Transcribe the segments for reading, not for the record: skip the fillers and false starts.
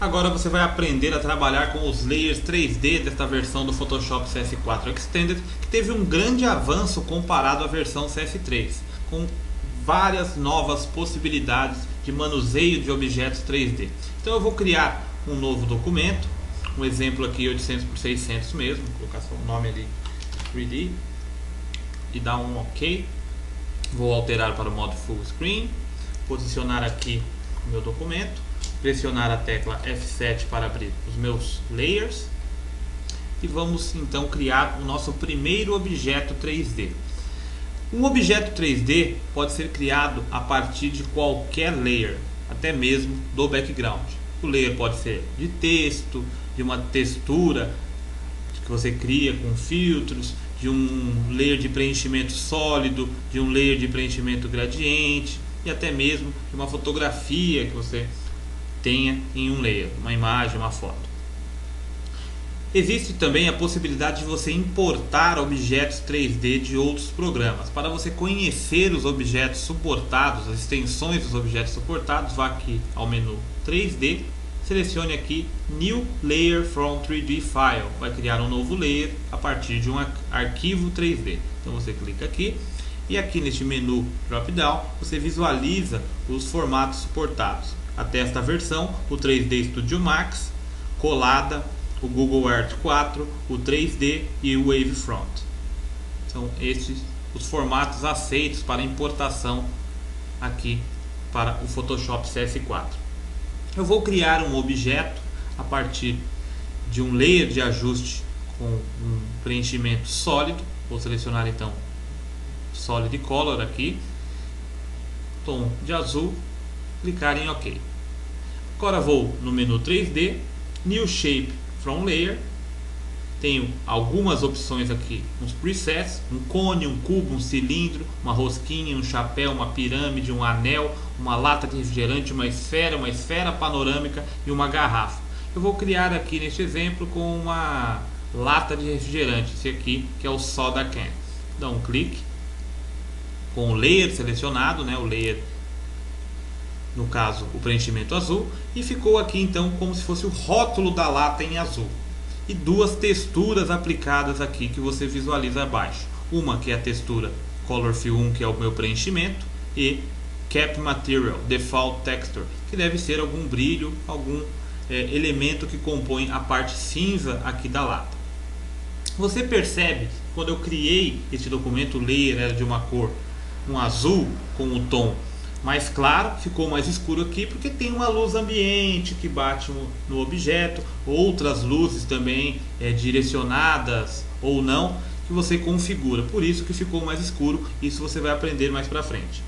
Agora você vai aprender a trabalhar com os layers 3D desta versão do Photoshop CS4 Extended, que teve um grande avanço comparado à versão CS3, com várias novas possibilidades de manuseio de objetos 3D. Então eu vou criar um novo documento, um exemplo aqui 800 por 600 mesmo, vou colocar só o nome ali 3D e dar um OK. Vou alterar para o modo Full Screen, posicionar aqui o meu documento, pressionar a tecla F7 para abrir os meus layers e vamos então criar o nosso primeiro objeto 3D. Um objeto 3D pode ser criado a partir de qualquer layer, até mesmo do background. O layer pode ser de texto, de uma textura que você cria com filtros, de um layer de preenchimento sólido, de um layer de preenchimento gradiente e até mesmo de uma fotografia que você tenha em um layer, uma imagem, uma foto. Existe também a possibilidade de você importar objetos 3D de outros programas. Para você conhecer os objetos suportados, as extensões dos objetos suportados, vá aqui ao menu 3D, selecione aqui New Layer from 3D File, vai criar um novo layer a partir de um arquivo 3D. Então você clica aqui e aqui neste menu drop down você visualiza os formatos suportados. Até esta versão, o 3D Studio Max, Collada, o Google Earth 4, o 3D e o Wavefront. São estes os formatos aceitos para importação aqui para o Photoshop CS4. Eu vou criar um objeto a partir de um layer de ajuste com um preenchimento sólido. Vou selecionar então Solid Color aqui, tom de azul, clicar em OK. Agora vou no menu 3D, New Shape from Layer, tenho algumas opções aqui, uns presets, um cone, um cubo, um cilindro, uma rosquinha, um chapéu, uma pirâmide, um anel, uma lata de refrigerante, uma esfera panorâmica e uma garrafa. Eu vou criar aqui neste exemplo com uma lata de refrigerante, esse aqui que é o Soda Can. Dá um clique com o layer selecionado, o layer, no caso o preenchimento azul, e ficou aqui então como se fosse o rótulo da lata em azul e duas texturas aplicadas aqui que você visualiza abaixo, uma que é a textura Color Fill 1, que é o meu preenchimento, e Cap Material Default Texture, que deve ser algum brilho, algum elemento que compõe a parte cinza aqui da lata. Você percebe quando eu criei este documento, o layer era de uma cor, um azul com o tom mais claro, ficou mais escuro aqui porque tem uma luz ambiente que bate no objeto, outras luzes também direcionadas ou não, que você configura, por isso que ficou mais escuro. Isso você vai aprender mais para frente.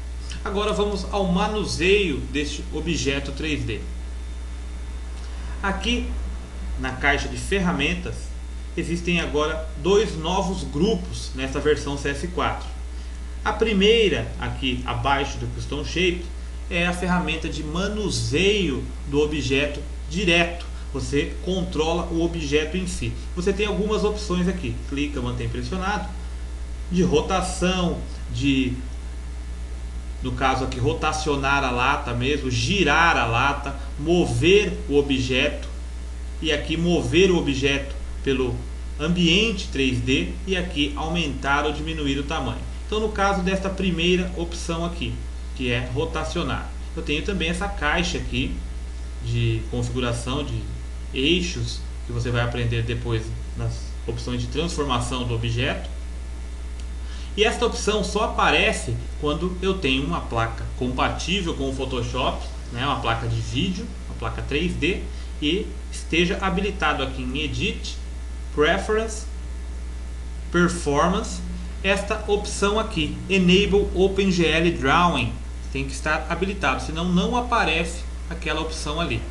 Agora vamos ao manuseio deste objeto 3D. Aqui na caixa de ferramentas existem agora dois novos grupos nessa versão CS4. A primeira, aqui abaixo do Custom Shape, é a ferramenta de manuseio do objeto direto. Você controla o objeto em si. Você tem algumas opções aqui. Clica, mantém pressionado. De rotação, no caso aqui, rotacionar a lata mesmo, girar a lata, mover o objeto. E aqui mover o objeto pelo ambiente 3D. E aqui aumentar ou diminuir o tamanho. Então no caso desta primeira opção aqui, que é rotacionar, eu tenho também essa caixa aqui de configuração de eixos, que você vai aprender depois nas opções de transformação do objeto. E esta opção só aparece quando eu tenho uma placa compatível com o Photoshop, uma placa de vídeo, uma placa 3D, e esteja habilitado aqui em Edit, Preference, Performance, esta opção aqui, Enable OpenGL Drawing, tem que estar habilitado, senão não aparece aquela opção ali.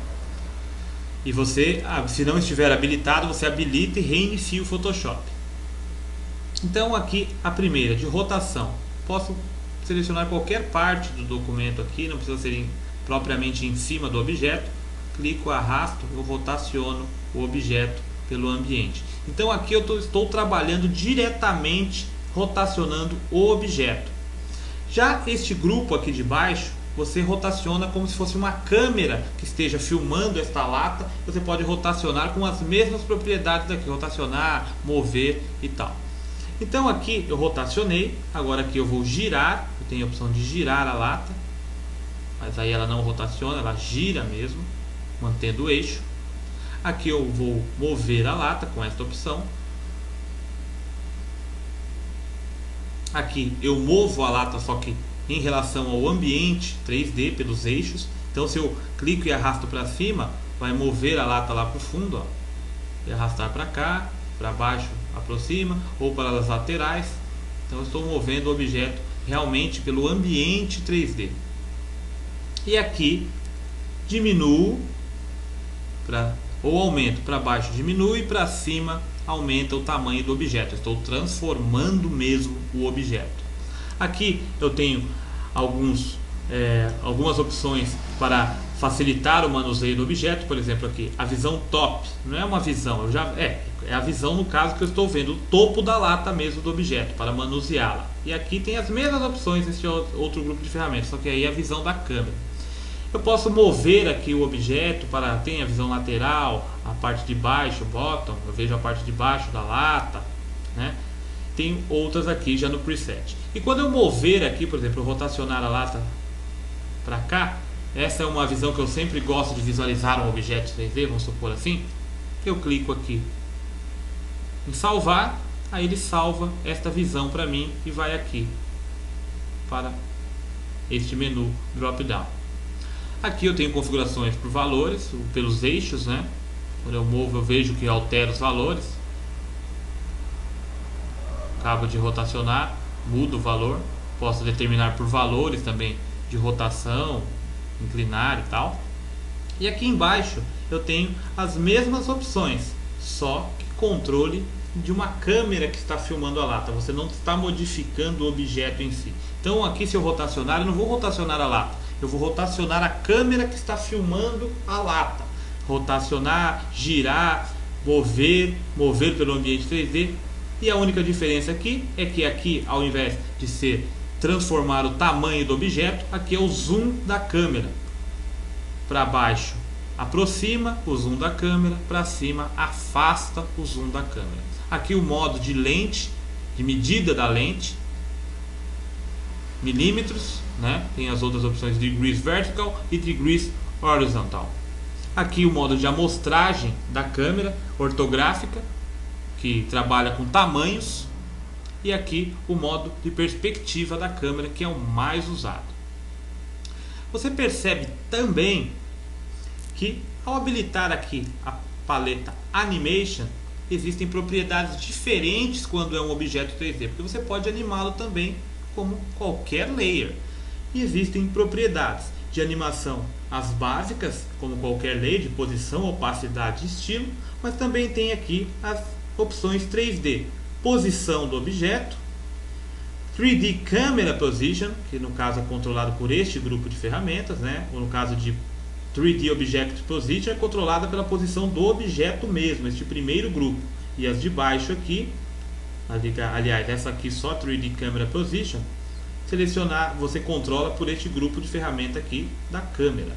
E você, se não estiver habilitado, você habilita e reinicia o Photoshop. Então aqui a primeira, de rotação, posso selecionar qualquer parte do documento aqui, não precisa ser propriamente em cima do objeto. Clico, arrasto, eu rotaciono o objeto pelo ambiente. Então aqui eu estou trabalhando diretamente rotacionando o objeto. Já este grupo aqui de baixo você rotaciona como se fosse uma câmera que esteja filmando esta lata. Você pode rotacionar com as mesmas propriedades aqui, rotacionar, mover e tal. Então aqui eu rotacionei, agora aqui eu vou girar, eu tenho a opção de girar a lata, mas aí ela não rotaciona, ela gira mesmo, mantendo o eixo. Aqui eu vou mover a lata com esta opção. Aqui eu movo a lata, só que em relação ao ambiente 3D pelos eixos. Então se eu clico e arrasto para cima, vai mover a lata lá para o fundo, ó, e arrastar para cá, para baixo aproxima, ou para as laterais. Então eu estou movendo o objeto realmente pelo ambiente 3D. E aqui diminuo ou aumento para baixo, diminui, para cima aumenta o tamanho do objeto. Estou transformando mesmo o objeto. Aqui eu tenho algumas opções para facilitar o manuseio do objeto. Por exemplo, aqui a visão top, não é uma visão, é a visão no caso que eu estou vendo o topo da lata mesmo do objeto para manuseá-la. E aqui tem as mesmas opções nesse outro grupo de ferramentas, só que aí é a visão da câmera. Eu posso mover aqui o objeto tem a visão lateral, a parte de baixo, bottom, eu vejo a parte de baixo da lata, né? Tem outras aqui já no preset. E quando eu mover aqui, por exemplo, eu rotacionar a lata para cá, essa é uma visão que eu sempre gosto de visualizar um objeto 3D, vamos supor assim. Eu clico aqui em salvar, aí ele salva esta visão para mim e vai aqui para este menu drop down. Aqui eu tenho configurações por valores, pelos eixos, né? Quando eu movo eu vejo que altera os valores. Cabo de rotacionar, muda o valor. Posso determinar por valores também de rotação, inclinar e tal. E aqui embaixo eu tenho as mesmas opções, só que controle de uma câmera que está filmando a lata. Você não está modificando o objeto em si. Então aqui, se eu rotacionar, eu não vou rotacionar a lata, eu vou rotacionar a câmera que está filmando a lata. Rotacionar, girar, mover pelo ambiente 3D. E a única diferença aqui é que aqui, ao invés de ser transformar o tamanho do objeto, aqui é o zoom da câmera. Para baixo aproxima o zoom da câmera, para cima afasta o zoom da câmera. Aqui o modo de lente, de medida da lente, milímetros, né? Tem as outras opções de degrees vertical e degrees horizontal. Aqui o modo de amostragem da câmera ortográfica, que trabalha com tamanhos, e aqui o modo de perspectiva da câmera, que é o mais usado. Você percebe também que ao habilitar aqui a paleta Animation, existem propriedades diferentes quando é um objeto 3D, porque você pode animá-lo também como qualquer layer. E existem propriedades de animação, as básicas, como qualquer layer, de posição, opacidade e estilo, mas também tem aqui as opções 3D, posição do objeto, 3D Camera Position, que no caso é controlado por este grupo de ferramentas, né? Ou no caso de 3D Object Position é controlada pela posição do objeto mesmo, este primeiro grupo. E as de baixo aqui, aliás, essa aqui só 3D Camera Position, selecionar, você controla por este grupo de ferramenta aqui da câmera.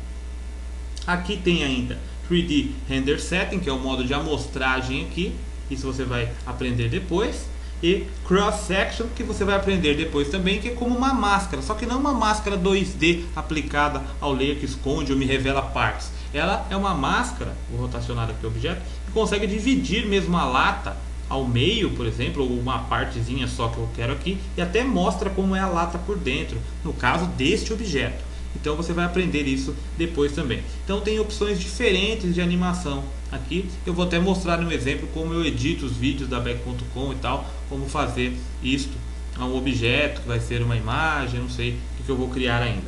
Aqui tem ainda 3D Render Setting, que é o modo de amostragem aqui, isso você vai aprender depois. E Cross Section, que você vai aprender depois também, que é como uma máscara, só que não uma máscara 2D aplicada ao layer que esconde ou me revela partes. Ela é uma máscara, vou rotacionar aqui o objeto, que consegue dividir mesmo a lata ao meio, por exemplo, ou uma partezinha só que eu quero aqui, e até mostra como é a lata por dentro, no caso deste objeto. Então você vai aprender isso depois também. Então tem opções diferentes de animação. Aqui eu vou até mostrar um exemplo como eu edito os vídeos da Back.com e tal, como fazer isto a um objeto que vai ser uma imagem, não sei o que eu vou criar ainda.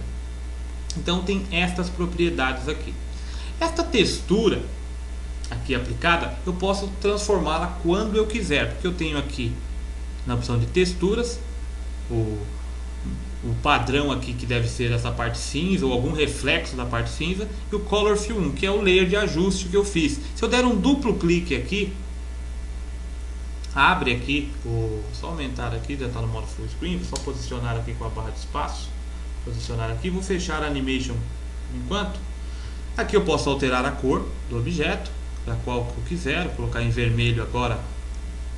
Então tem estas propriedades aqui. Esta textura aqui aplicada, eu posso transformá-la quando eu quiser, porque eu tenho aqui na opção de texturas o padrão aqui, que deve ser essa parte cinza ou algum reflexo da parte cinza, e o Color Fill 1, que é o layer de ajuste que eu fiz. Se eu der um duplo clique aqui, abre aqui, só aumentar aqui, já está no modo full screen, vou só posicionar aqui com a barra de espaço posicionar aqui, vou fechar a Animation enquanto. Aqui eu posso alterar a cor do objeto, da qual eu quiser, vou colocar em vermelho agora,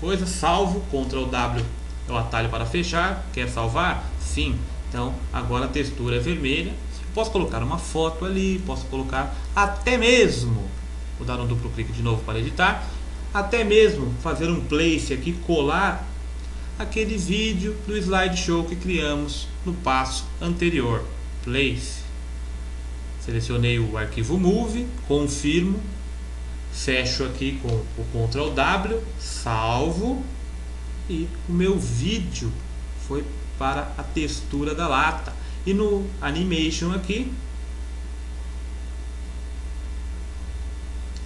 coisa, salvo, Ctrl W é o atalho para fechar, quer salvar? Sim, então agora a textura é vermelha, posso colocar uma foto ali, posso colocar até mesmo, vou dar um duplo clique de novo para editar, até mesmo fazer um place aqui, colar aquele vídeo do slideshow que criamos no passo anterior, place. Selecionei o arquivo Move, confirmo, fecho aqui com o Ctrl W, salvo e o meu vídeo foi para a textura da lata. E no Animation aqui,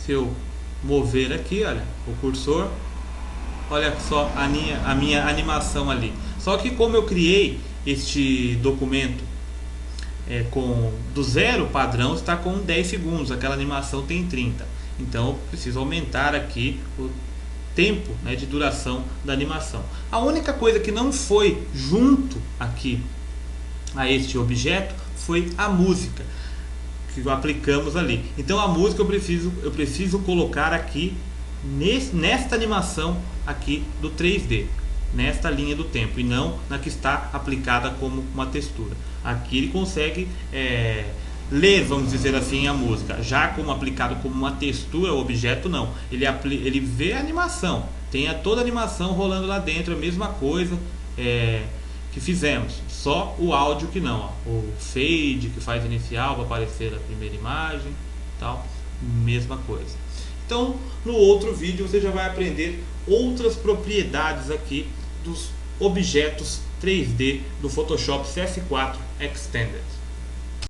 se eu mover aqui, olha, o cursor, olha só a minha animação ali. Só que como eu criei este documento do zero padrão, está com 10 segundos, aquela animação tem 30. Então eu preciso aumentar aqui o tempo, né, de duração da animação. A única coisa que não foi junto aqui a este objeto foi a música que aplicamos ali. Então a música eu preciso colocar aqui nesta animação aqui do 3D, nesta linha do tempo, e não na que está aplicada como uma textura. Aqui ele consegue ler, vamos dizer assim, a música. Já como aplicado como uma textura, o objeto não. Ele vê a animação, tem toda a animação rolando lá dentro, a mesma coisa que fizemos. Só o áudio que não, ó. O fade que faz inicial para aparecer a primeira imagem, tal, mesma coisa. Então, no outro vídeo você já vai aprender outras propriedades aqui dos objetos 3D do Photoshop CS4 Extended.